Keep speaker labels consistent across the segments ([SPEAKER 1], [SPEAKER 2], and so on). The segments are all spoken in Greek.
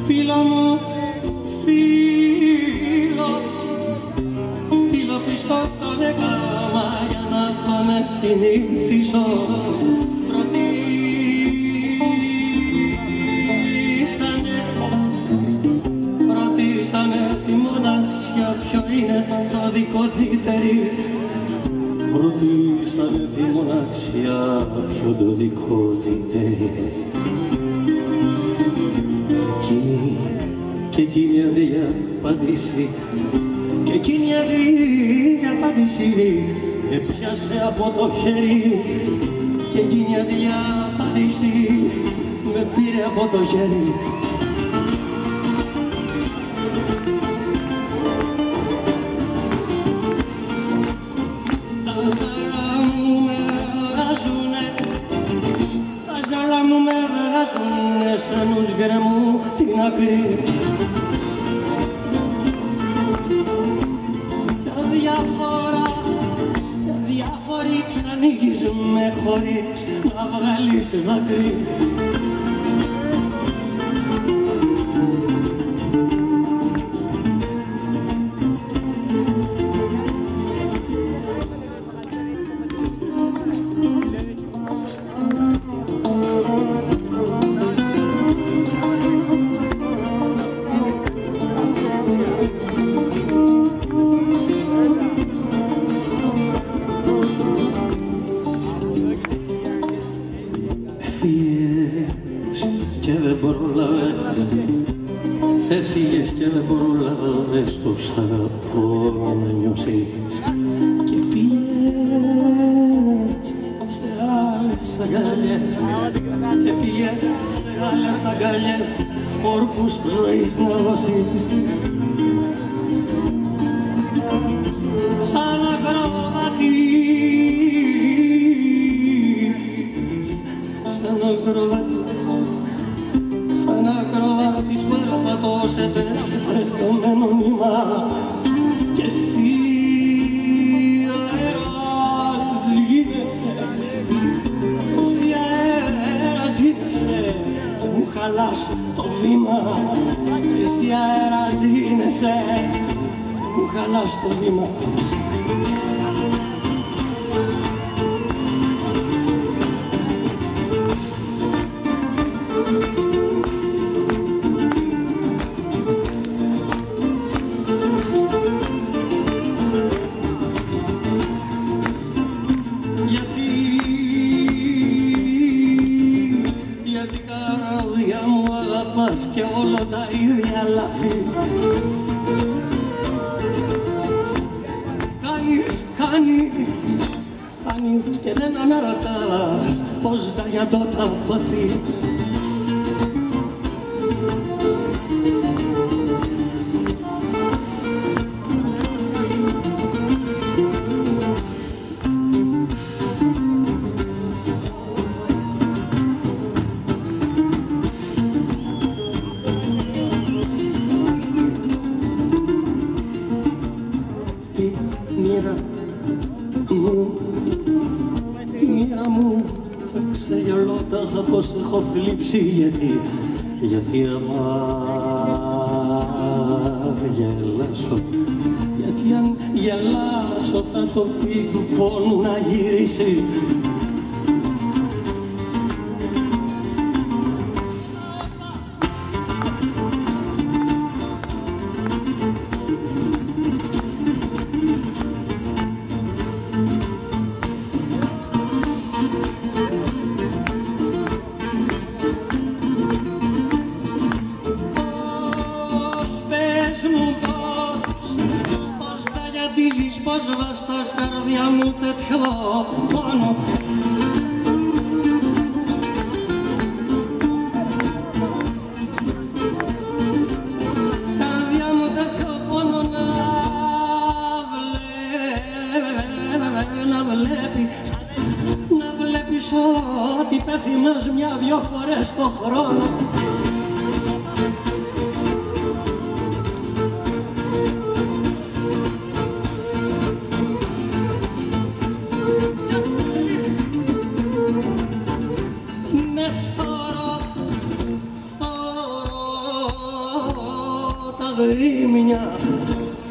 [SPEAKER 1] Φίλο μου, φίλο πιστό τον έκαμα για να τον συνηθίσω. Ρωτήσανε τη μοναξιά ποιο είναι το δικό τζιτερί. Ρωτήσανε τη μοναξιά ποιο το δικό τζιτερί. Και εκείνη αντί για απάντηση, και εκείνη αντί για απάντηση με πιάσε από το χέρι. Και εκείνη αντί για απάντηση με πήρε από το χέρι. Τα ζάλα μου με βγάζουνε, τα ζάλα μου με βγάζουνε σαν ους γκρεμού την άκρη. Και αδιάφοροι ξανοίγεις με χωρίς να βγάλεις δάκρυ. Και δεν πρόλαβες, έφυγες και δεν πρόλαβες το σ' αγαπώ να νιώσεις. Και πήγες σε άλλες αγκαλιές, και πήγες σε άλλες αγκαλιές, όρκους ζωής να δώσεις. Σαν ακροβατής, σαν ακροβατής, σαν ακροβάτης που ερπατώσετε σε τεστωμένο νήμα. Και εσύ αέρας γίνεσαι, και εσύ αέρας γίνεσαι και μου χαλάς το βήμα. Και εσύ αέρας γίνεσαι και μου χαλάς το βήμα. Γιατί καρδιά μου αγαπάς και όλα τα ίδια λάθη κάνεις και δεν αναρωτάς πως τα γιατώ τα πάθη. Τη μοίρα μου θα ξεγελώταζα πως έχω θλίψει. Γιατί άμα γελάσω, γιατί αν γελάσω θα το πει του πόνου να γυρίσει. Πώς βαστάς καρδιά μου μου τέτοιο πόνο. Καρδιά μου τέτοιο πόνο να βλέπεις ότι πεθυμάς μια-δυο φορές το χρόνο.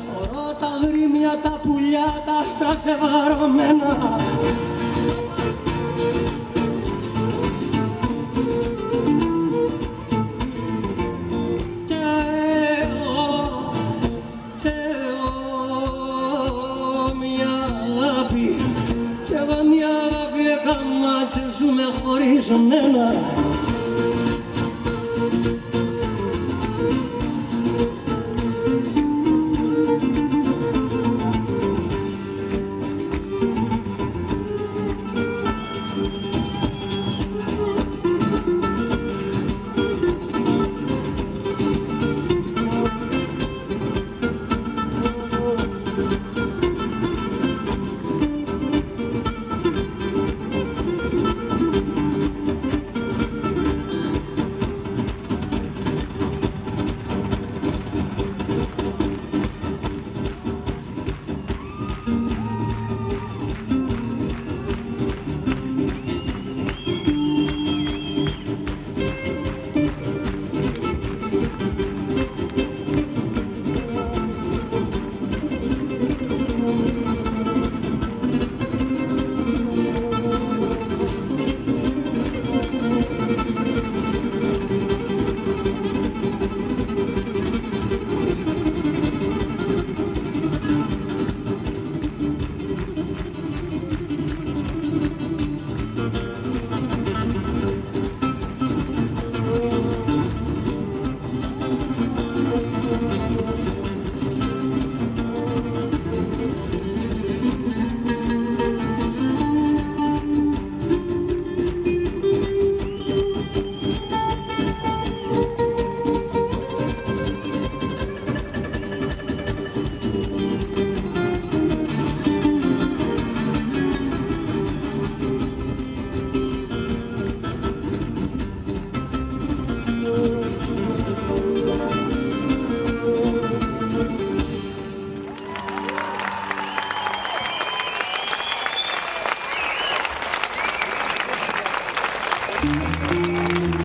[SPEAKER 1] Φορώ τα γρήμια, τα πουλιά, τα άστρα σε βαρωμένα. Και εγώ μια αγάπη έκανα και ζούμε χωρισμένα.